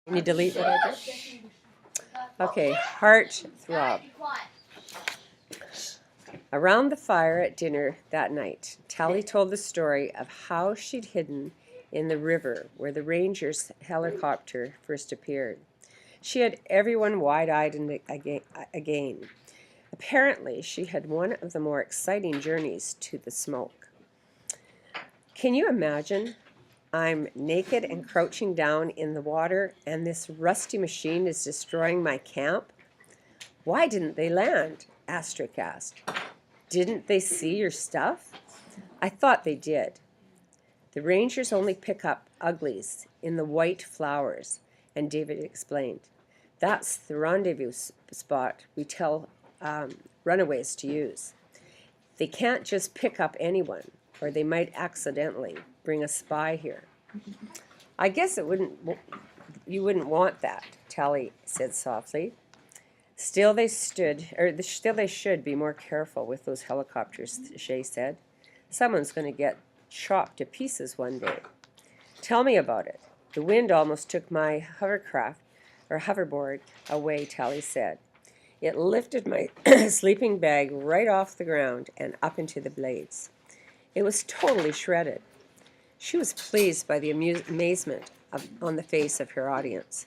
Can you delete what I did? Okay, Heartthrob. Around the fire at dinner that night, Tally told the story of how she'd hidden in the river where the Ranger's helicopter first appeared. She had everyone wide-eyed again. Apparently, she had one of the more exciting journeys to the smoke. Can you imagine? I'm naked and crouching down in the water, and this rusty machine is destroying my camp. Why didn't they land? Astric asked. Didn't they see your stuff? I thought they did. The Rangers only pick up uglies in the white flowers, and David explained. That's the rendezvous spot we tell runaways to use. They can't just pick up anyone, or they might accidentally bring a spy here. I guess you wouldn't want that, Tally said softly. Still they should be more careful with those helicopters, Shay said. Someone's going to get chopped to pieces one day. Tell me about it. The wind almost took my hoverboard away, Tally said. It lifted my sleeping bag right off the ground and up into the blades. It was totally shredded. She was pleased by the amazement on the face of her audience.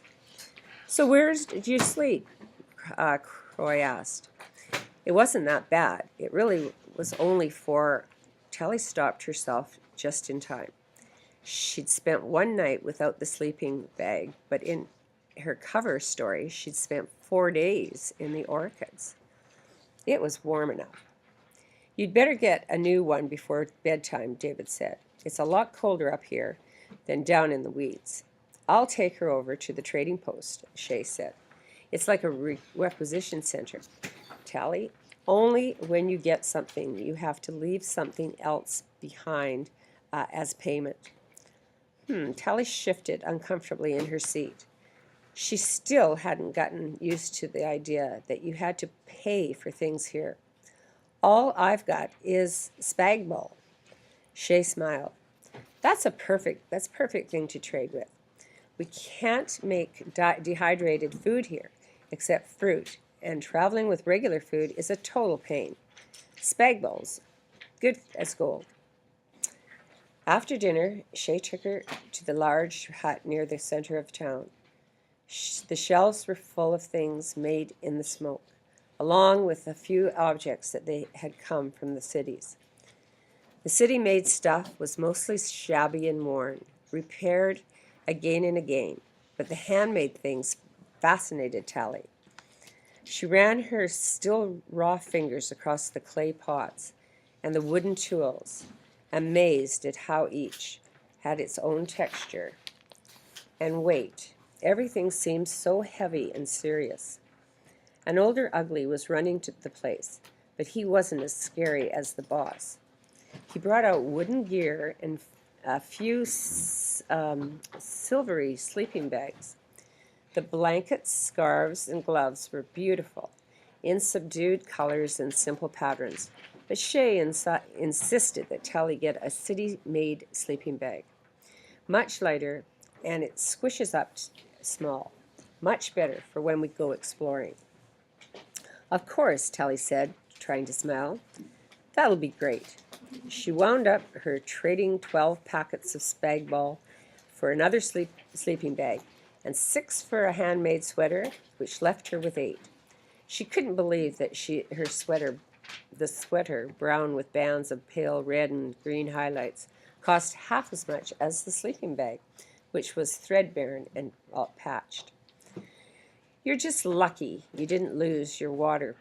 So where did you sleep? Croy asked. It wasn't that bad. It really was only for... Tally stopped herself just in time. She'd spent one night without the sleeping bag, but in her cover story, she'd spent 4 days in the orchids. It was warm enough. You'd better get a new one before bedtime, David said. It's a lot colder up here than down in the weeds. I'll take her over to the trading post, Shay said. It's like a requisition center. Tally, only when you get something, you have to leave something else behind as payment. Tally shifted uncomfortably in her seat. She still hadn't gotten used to the idea that you had to pay for things here. All I've got is spagball. Shay smiled. That's perfect thing to trade with. We can't make dehydrated food here, except fruit, and traveling with regular food is a total pain. Spagballs, good as gold. After dinner, Shay took her to the large hut near the center of town. The shelves were full of things made in the smoke, along with a few objects that they had come from the cities. The city-made stuff was mostly shabby and worn, repaired again and again, but the handmade things fascinated Tally. She ran her still raw fingers across the clay pots and the wooden tools, amazed at how each had its own texture and weight. Everything seemed so heavy and serious. An older ugly was running to the place, but he wasn't as scary as the boss. He brought out wooden gear and a few silvery sleeping bags. The blankets, scarves, and gloves were beautiful, in subdued colors and simple patterns, but Shay insisted that Tally get a city-made sleeping bag. Much lighter, and it squishes up small. Much better for when we go exploring. Of course, Tally said, trying to smile. That'll be great. She wound up her trading 12 packets of spagball for another sleeping bag, and 6 for a handmade sweater, which left her with 8. She couldn't believe that the sweater, brown with bands of pale red and green highlights, cost half as much as the sleeping bag, which was threadbare and patched. You're just lucky you didn't lose your water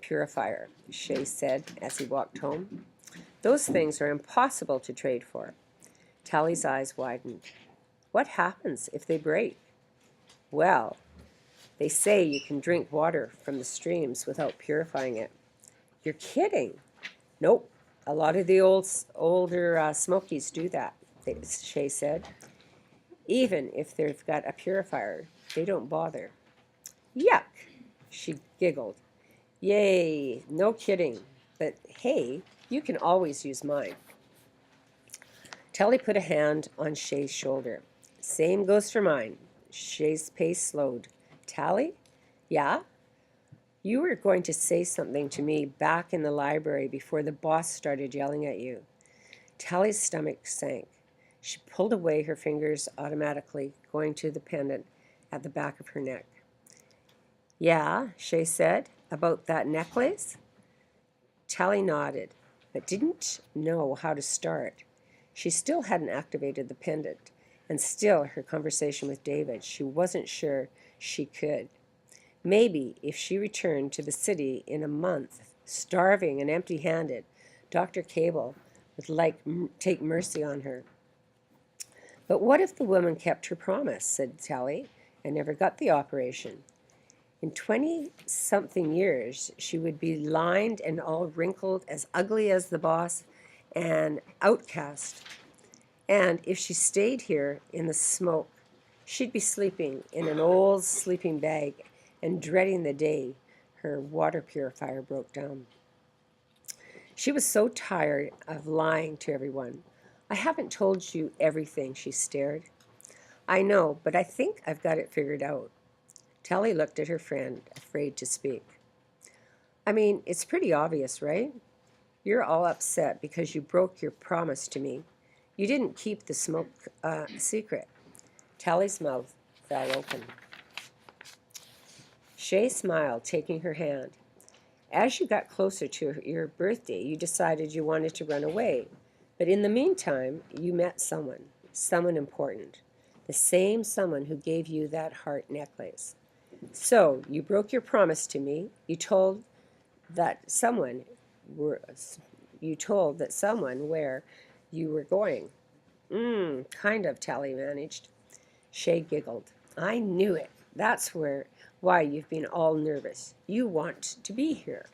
purifier, Shay said as he walked home. Those things are impossible to trade for. Tally's eyes widened. What happens if they break? Well, they say you can drink water from the streams without purifying it. You're kidding. Nope. A lot of the older Smokies do that, Shay said. Even if they've got a purifier, they don't bother. Yuck, she giggled. Yay, no kidding. But hey, you can always use mine. Tally put a hand on Shay's shoulder. Same goes for mine. Shay's pace slowed. Tally? Yeah? You were going to say something to me back in the library before the boss started yelling at you. Tally's stomach sank. She pulled away, her fingers automatically going to the pendant at the back of her neck. Yeah, Shay said, about that necklace? Tally nodded, but didn't know how to start. She still hadn't activated the pendant, and still her conversation with David, she wasn't sure she could. Maybe if she returned to the city in a month, starving and empty-handed, Dr. Cable would take mercy on her. But what if the woman kept her promise, said Tally, and never got the operation? In 20-something years, she would be lined and all wrinkled, as ugly as the boss, and outcast. And if she stayed here in the smoke, she'd be sleeping in an old sleeping bag and dreading the day her water purifier broke down. She was so tired of lying to everyone. I haven't told you everything, she stared. I know, but I think I've got it figured out. Tally looked at her friend, afraid to speak. I mean, it's pretty obvious, right? You're all upset because you broke your promise to me. You didn't keep the smoke secret. Tally's mouth fell open. Shay smiled, taking her hand. As you got closer to your birthday, you decided you wanted to run away. But in the meantime, you met someone important, the same someone who gave you that heart necklace. So you broke your promise to me. You told that someone where you were going. Kind of, Tally managed. Shay giggled. I knew it. That's why you've been all nervous. You want to be here,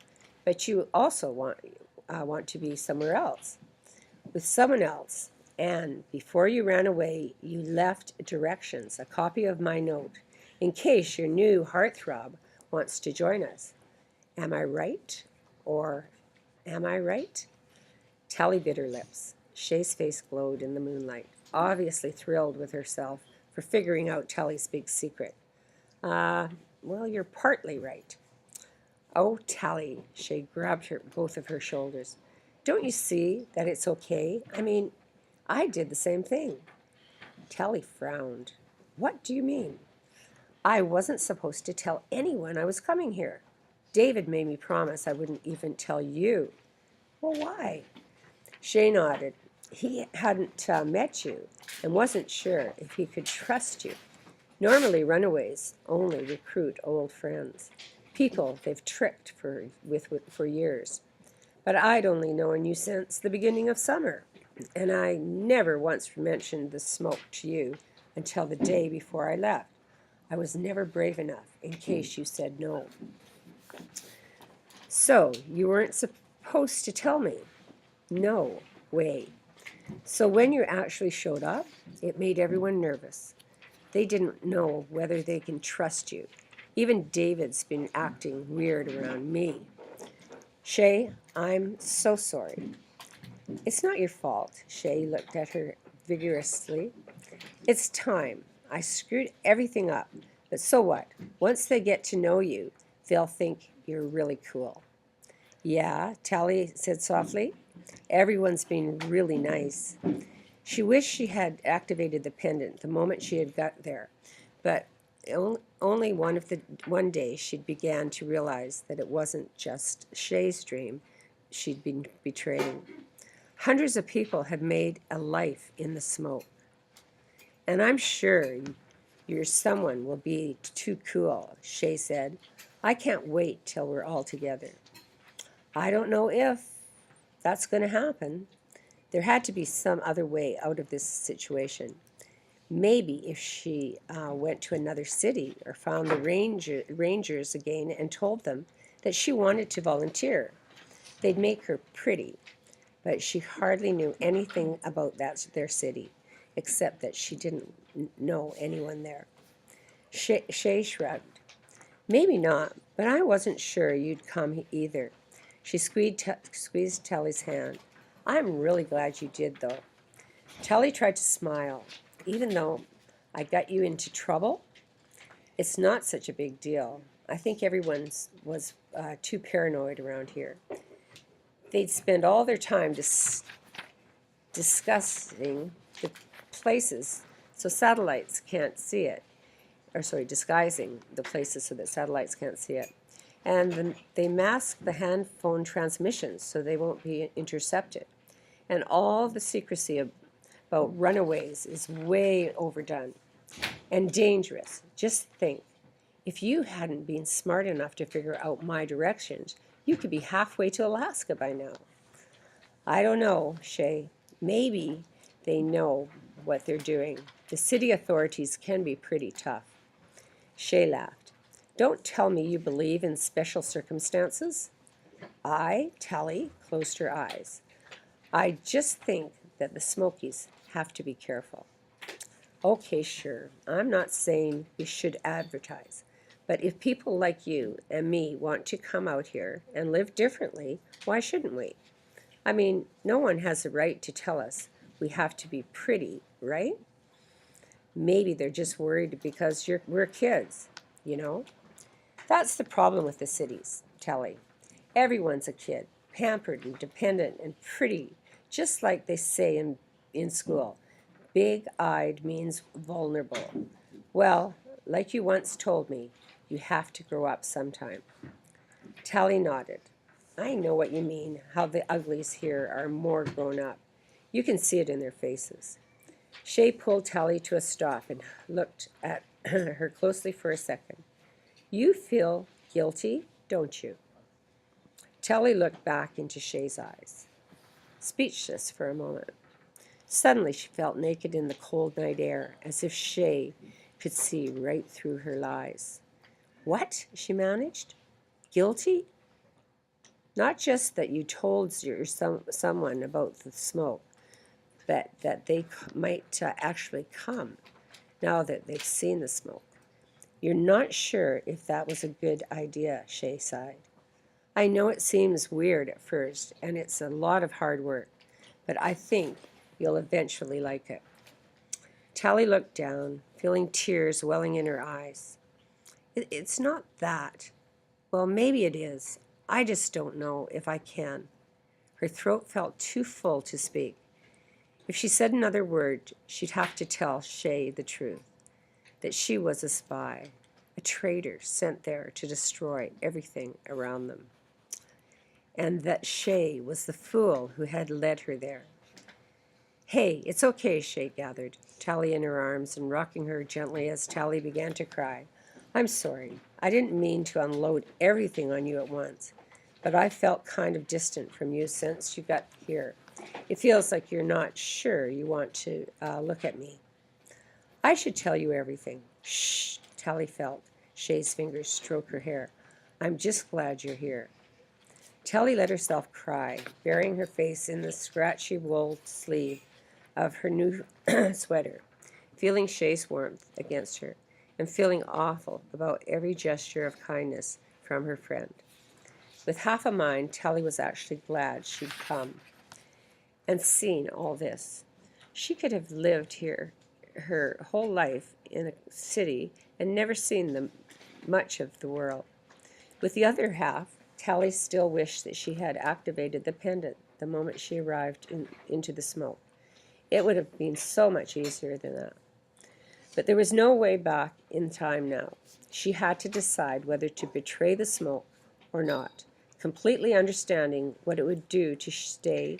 but you also want to be somewhere else, with someone else. And before you ran away, you left directions, a copy of my note, in case your new heartthrob wants to join us. Am I right? Or am I right? Tally bit her lips. Shay's face glowed in the moonlight, obviously thrilled with herself for figuring out Tally's big secret. Well, you're partly right. Oh, Tally, Shay grabbed both of her shoulders. Don't you see that it's okay? I mean, I did the same thing. Tally frowned. What do you mean? I wasn't supposed to tell anyone I was coming here. David made me promise I wouldn't even tell you. Well, why? Shay nodded. He hadn't met you and wasn't sure if he could trust you. Normally, runaways only recruit old friends, people they've tricked for years. But I'd only known you since the beginning of summer, and I never once mentioned the smoke to you until the day before I left. I was never brave enough in case you said no. So, you weren't supposed to tell me? No way. So when you actually showed up, it made everyone nervous. They didn't know whether they can trust you. Even David's been acting weird around me. Shay, I'm so sorry. It's not your fault. Shay looked at her vigorously. It's time. I screwed everything up. But so what? Once they get to know you, they'll think you're really cool. Yeah, Tally said softly. Everyone's been really nice. She wished she had activated the pendant the moment she had got there, but only one day she began to realize that it wasn't just Shay's dream she'd been betraying. Hundreds of people had made a life in the smoke, and I'm sure your someone will be too cool, Shay said. I can't wait till we're all together. I don't know if that's going to happen. There had to be some other way out of this situation. Maybe if she went to another city or found the rangers again and told them that she wanted to volunteer. They'd make her pretty, but she hardly knew anything about their city, except that she didn't know anyone there. Shay shrugged. Maybe not, but I wasn't sure you'd come either. She squeezed Tally's hand. I'm really glad you did, though. Tally tried to smile. Even though I got you into trouble, It's not such a big deal. I think everyone was too paranoid around here. They'd spend all their time discussing the places so satellites can't see it. Or sorry, disguising the places so that satellites can't see it. And they mask the hand phone transmissions so they won't be intercepted. And all the secrecy about runaways is way overdone and dangerous. Just think, if you hadn't been smart enough to figure out my directions, you could be halfway to Alaska by now. I don't know, Shay. Maybe they know what they're doing. The city authorities can be pretty tough. Shay laughed. Don't tell me you believe in special circumstances. Tally, closed her eyes. I just think that the Smokies have to be careful. Okay, sure. I'm not saying we should advertise. But if people like you and me want to come out here and live differently, why shouldn't we? I mean, no one has the right to tell us we have to be pretty, right? Maybe they're just worried because we're kids, you know? That's the problem with the cities, Telly. Everyone's a kid, pampered and dependent and pretty, just like they say in school. Big-eyed means vulnerable. Well, like you once told me, you have to grow up sometime. Tally nodded. I know what you mean, how the uglies here are more grown up. You can see it in their faces. Shay pulled Tally to a stop and looked at her closely for a second. You feel guilty, don't you? Tally looked back into Shay's eyes, speechless for a moment. Suddenly she felt naked in the cold night air, as if Shay could see right through her lies. What? She managed. Guilty? Not just that you told someone about the smoke, but that they might actually come now that they've seen the smoke. You're not sure if that was a good idea, Shay sighed. I know it seems weird at first, and it's a lot of hard work, but I think you'll eventually like it. Tally looked down, feeling tears welling in her eyes. It's not that. Well, maybe it is. I just don't know if I can. Her throat felt too full to speak. If she said another word, she'd have to tell Shay the truth, that she was a spy, a traitor sent there to destroy everything around them, and that Shay was the fool who had led her there. Hey, it's okay, Shay gathered Tally in her arms and rocking her gently as Tally began to cry. I'm sorry. I didn't mean to unload everything on you at once, but I felt kind of distant from you since you got here. It feels like you're not sure you want to look at me. I should tell you everything. Shh, Tally felt Shay's fingers stroke her hair. I'm just glad you're here. Tally let herself cry, burying her face in the scratchy wool sleeve of her new sweater, feeling Shay's warmth against her, and feeling awful about every gesture of kindness from her friend. With half a mind, Tally was actually glad she'd come and seen all this. She could have lived here her whole life in a city and never seen much of the world. With the other half, Tally still wished that she had activated the pendant the moment she arrived into the smoke. It would have been so much easier than that. But there was no way back in time now. She had to decide whether to betray the smoke or not, completely understanding what it would do to Shay,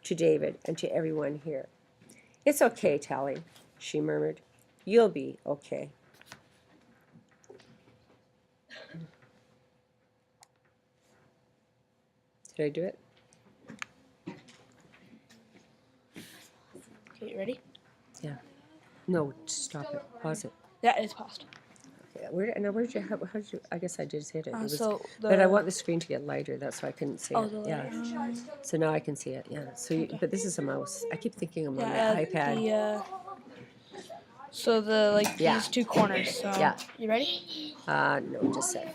to David, and to everyone here. It's okay, Tally, she murmured. You'll be okay. Did I do it? Okay, you ready? Yeah. No, stop it. Pause it. Yeah, it's paused. Okay. How did you, I guess I just hit it. But I want the screen to get lighter. That's why I couldn't see it. the Yeah. So now I can see it. Yeah. So, but this is a mouse. I keep thinking I'm on the yeah, iPad. These two corners. So Yeah. You ready? No, just say.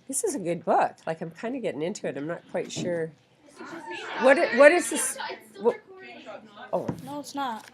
This is a good book. Like I'm kind of getting into it. I'm not quite sure. What is this? Oh. No, it's not.